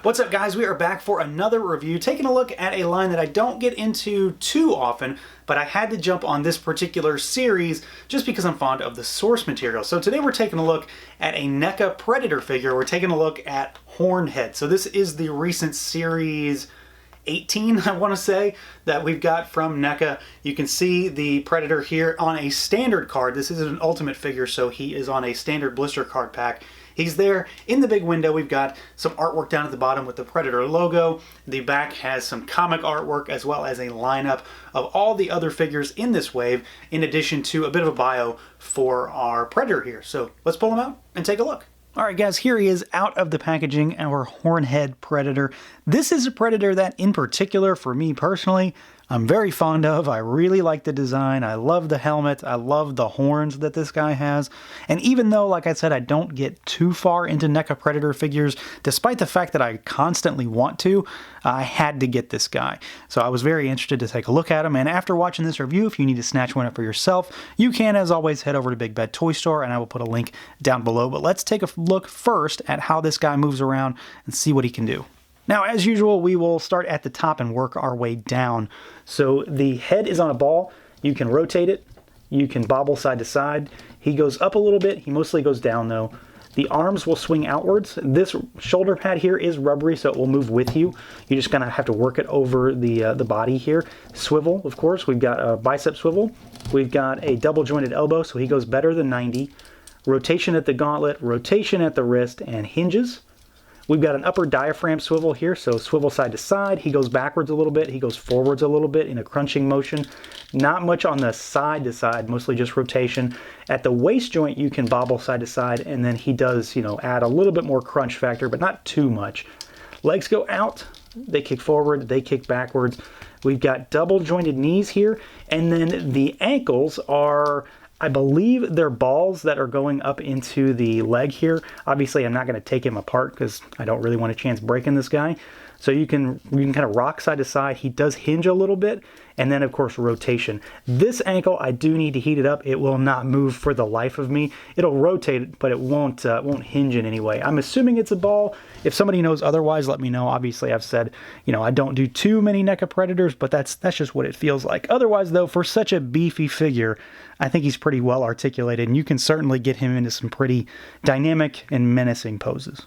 What's up, guys? We are back for another review, taking a look at a line that I don't get into too often, but I had to jump on this particular series just because I'm fond of the source material. So today we're taking a look at a NECA Predator figure. We're taking a look at HORNHEAD. So this is the recent series 18, I want to say, that we've got from NECA. You can see the Predator here on a standard card. This isn't an ultimate figure, so he is on a standard blister card pack. He's there in the big window. We've got some artwork down at the bottom with the Predator logo. The back has some comic artwork as well as a lineup of all the other figures in this wave, in addition to a bit of a bio for our Predator here. So let's pull him out and take a look. Alright guys, here he is out of the packaging, our HORNHEAD Predator. This is a Predator that in particular, for me personally, I'm very fond of. I really like the design. I love the helmet. I love the horns that this guy has. And even though, like I said, I don't get too far into NECA Predator figures, despite the fact that I constantly want to, I had to get this guy. So I was very interested to take a look at him. And after watching this review, if you need to snatch one up for yourself, you can, as always, head over to Big Bad Toy Store, and I will put a link down below. But let's take a look first at how this guy moves around and see what he can do. Now, as usual, we will start at the top and work our way down. So the head is on a ball. You can rotate it. You can bobble side to side. He goes up a little bit. He mostly goes down, though. The arms will swing outwards. This shoulder pad here is rubbery, so it will move with you. You just kind of have to work it over the body here. Swivel, of course. We've got a bicep swivel. We've got a double jointed elbow, so he goes better than 90. Rotation at the gauntlet, rotation at the wrist, and hinges. We've got an upper diaphragm swivel here, so swivel side to side. He goes backwards a little bit. He goes forwards a little bit in a crunching motion. Not much on the side to side, mostly just rotation. At the waist joint, you can bobble side to side, and then he does, add a little bit more crunch factor, but not too much. Legs go out. They kick forward. They kick backwards. We've got double jointed knees here, and then the ankles are, I believe they're balls that are going up into the leg here. Obviously, I'm not going to take him apart because I don't really want a chance breaking this guy. So you can kind of rock side to side. He does hinge a little bit. And then, of course, rotation. This ankle, I do need to heat it up. It will not move for the life of me. It'll rotate, but it won't hinge in any way. I'm assuming it's a ball. If somebody knows otherwise, let me know. Obviously, I've said, I don't do too many NECA Predators, but that's just what it feels like. Otherwise, though, for such a beefy figure, I think he's pretty well articulated, and you can certainly get him into some pretty dynamic and menacing poses.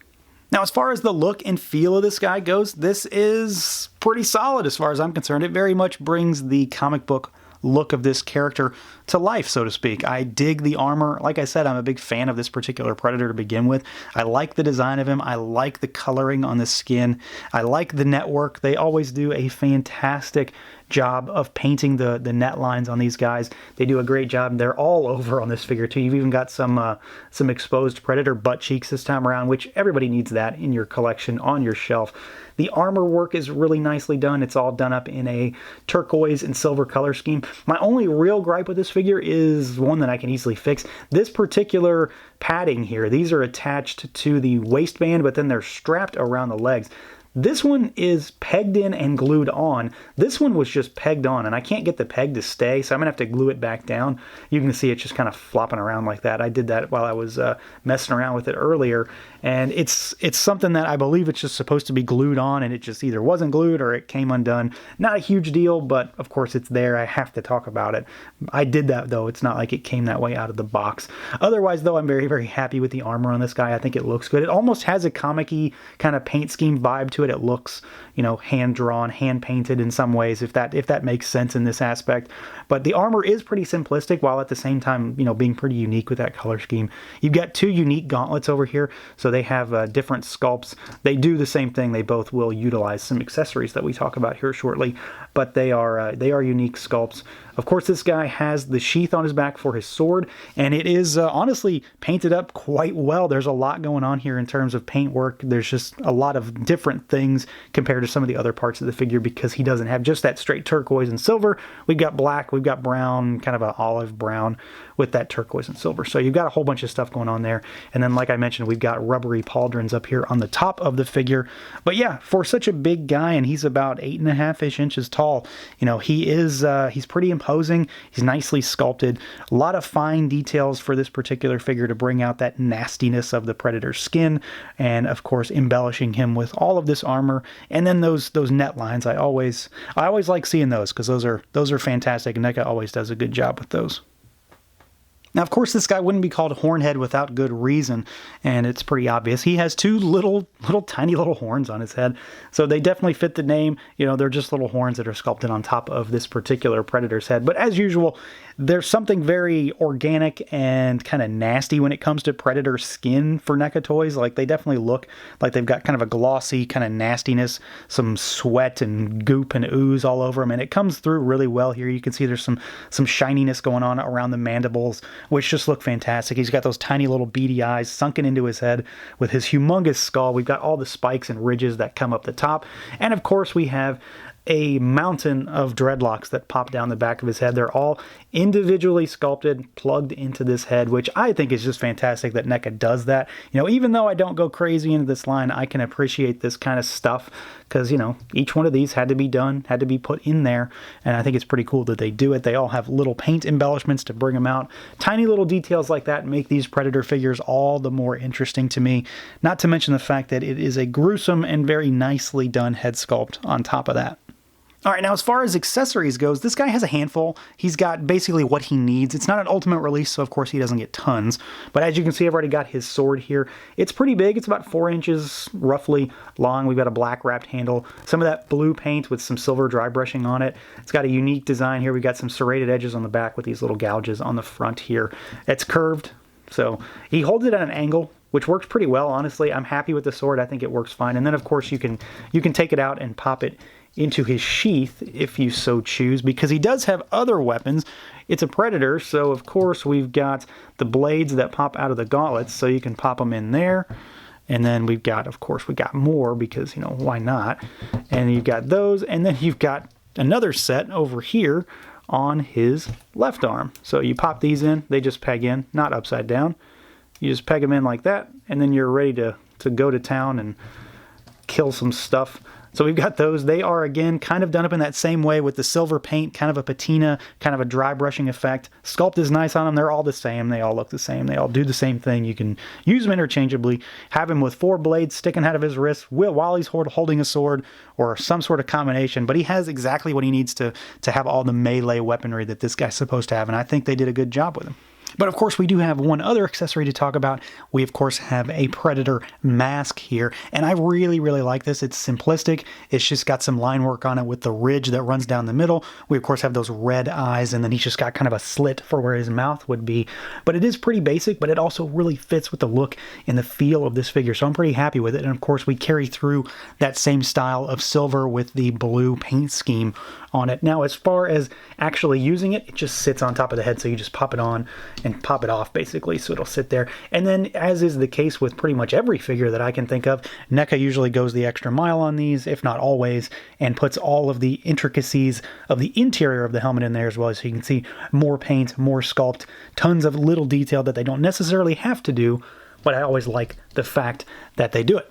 Now, as far as the look and feel of this guy goes, this is pretty solid as far as I'm concerned. It very much brings the comic book look of this character to life, so to speak. I dig the armor. Like I said, I'm a big fan of this particular Predator to begin with. I like the design of him. I like the coloring on the skin. I like the network. They always do a fantastic job of painting the net lines on these guys. They do a great job. They're all over on this figure too. You've even got some exposed Predator butt cheeks this time around, which everybody needs that in your collection on your shelf. The armor work is really nicely done. It's all done up in a turquoise and silver color scheme. My only real gripe with this figure is one that I can easily fix. This particular padding here, these are attached to the waistband, but then they're strapped around the legs. This one is pegged in and glued on. This one was just pegged on, and I can't get the peg to stay, so I'm going to have to glue it back down. You can see it's just kind of flopping around like that. I did that while I was messing around with it earlier, and it's something that I believe it's just supposed to be glued on, and it just either wasn't glued or it came undone. Not a huge deal, but of course it's there. I have to talk about it. I did that, though. It's not like it came that way out of the box. Otherwise, though, I'm very, very happy with the armor on this guy. I think it looks good. It almost has a comic-y kind of paint scheme vibe to it. It looks, hand-drawn, hand-painted in some ways, if that makes sense in this aspect. But the armor is pretty simplistic, while at the same time, being pretty unique with that color scheme. You've got two unique gauntlets over here, so they have different sculpts. They do the same thing. They both will utilize some accessories that we talk about here shortly, but they are unique sculpts. Of course, this guy has the sheath on his back for his sword, and it is honestly painted up quite well. There's a lot going on here in terms of paint work. There's just a lot of different things compared to some of the other parts of the figure, because he doesn't have just that straight turquoise and silver. We've got black, we've got brown, kind of an olive brown with that turquoise and silver. So you've got a whole bunch of stuff going on there. And then, like I mentioned, we've got rubbery pauldrons up here on the top of the figure. But yeah, for such a big guy, and he's about 8.5-ish inches tall, he's pretty imposing. He's nicely sculpted. A lot of fine details for this particular figure to bring out that nastiness of the Predator's skin, and of course embellishing him with all of this armor, and then those net lines. I always like seeing those because those are fantastic. NECA always does a good job with those. Now, of course, this guy wouldn't be called Hornhead without good reason, and it's pretty obvious. He has two tiny little horns on his head, so they definitely fit the name. You know, they're just little horns that are sculpted on top of this particular predator's head. But as usual, there's something very organic and kind of nasty when it comes to predator skin for NECA toys. Like, they definitely look like they've got kind of a glossy kind of nastiness, some sweat and goop and ooze all over them, and it comes through really well here. You can see there's some shininess going on around the mandibles, which just look fantastic. He's got those tiny little beady eyes sunken into his head with his humongous skull. We've got all the spikes and ridges that come up the top, and of course we have a mountain of dreadlocks that pop down the back of his head. They're all individually sculpted, plugged into this head, which I think is just fantastic that NECA does that. You know, even though I don't go crazy into this line, I can appreciate this kind of stuff because, you know, each one of these had to be done, had to be put in there, and I think it's pretty cool that they do it. They all have little paint embellishments to bring them out. Tiny little details like that make these Predator figures all the more interesting to me, not to mention the fact that it is a gruesome and very nicely done head sculpt on top of that. All right, now as far as accessories goes, this guy has a handful. He's got basically what he needs. It's not an ultimate release, so of course he doesn't get tons. But as you can see, I've already got his sword here. It's pretty big. It's about 4 inches roughly long. We've got a black wrapped handle, some of that blue paint with some silver dry brushing on it. It's got a unique design here. We've got some serrated edges on the back with these little gouges on the front here. It's curved, so he holds it at an angle, which works pretty well, honestly. I'm happy with the sword. I think it works fine. And then, of course, you can take it out and pop it into his sheath if you so choose, because he does have other weapons. It's a Predator, so of course we've got the blades that pop out of the gauntlets, so you can pop them in there. And then we've got, of course, we got more because, you know, why not? And you've got those, and then you've got another set over here on his left arm. So you pop these in, they just peg in, not upside down. You just peg them in like that, and then you're ready to go to town and kill some stuff. So we've got those. They are, again, kind of done up in that same way with the silver paint, kind of a patina, kind of a dry brushing effect. Sculpt is nice on them. They're all the same. They all look the same. They all do the same thing. You can use them interchangeably. Have him with 4 blades sticking out of his wrist while he's holding a sword, or some sort of combination. But he has exactly what he needs to have all the melee weaponry that this guy's supposed to have, and I think they did a good job with him. But of course we do have one other accessory to talk about. We of course have a Predator mask here, and I really like this. It's simplistic. It's just got some line work on it with the ridge that runs down the middle. We of course have those red eyes, and then he's just got kind of a slit for where his mouth would be. But it is pretty basic, but it also really fits with the look and the feel of this figure, so I'm pretty happy with it. And of course we carry through that same style of silver with the blue paint scheme on it. Now, as far as actually using it, it just sits on top of the head, so you just pop it on and pop it off, basically, so it'll sit there. And then, as is the case with pretty much every figure that I can think of, NECA usually goes the extra mile on these, if not always, and puts all of the intricacies of the interior of the helmet in there as well, so you can see more paint, more sculpt, tons of little detail that they don't necessarily have to do, but I always like the fact that they do it.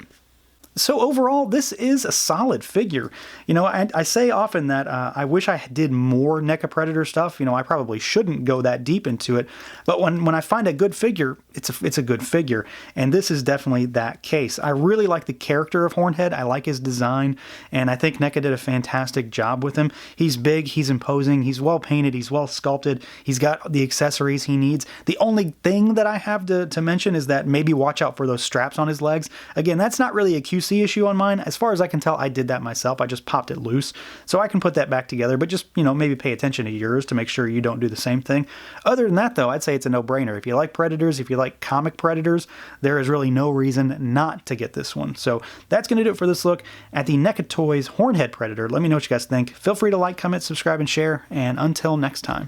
So overall, this is a solid figure. You know, I say often that I wish I did more NECA Predator stuff. You know, I probably shouldn't go that deep into it. But when I find a good figure, it's a good figure. And this is definitely that case. I really like the character of Hornhead. I like his design. And I think NECA did a fantastic job with him. He's big, he's imposing, he's well painted, he's well sculpted, he's got the accessories he needs. The only thing that I have to mention is that maybe watch out for those straps on his legs. Again, that's not really a QC issue on mine. As far as I can tell, I did that myself. I just popped it loose, so I can put that back together, but just, you know, maybe pay attention to yours to make sure you don't do the same thing. Other than that, though, I'd say it's a no-brainer. If you like Predators, if you like comic Predators, there is really no reason not to get this one. So that's going to do it for this look at the NECA Toys Hornhead Predator. Let me know what you guys think. Feel free to like, comment, subscribe, and share, and until next time.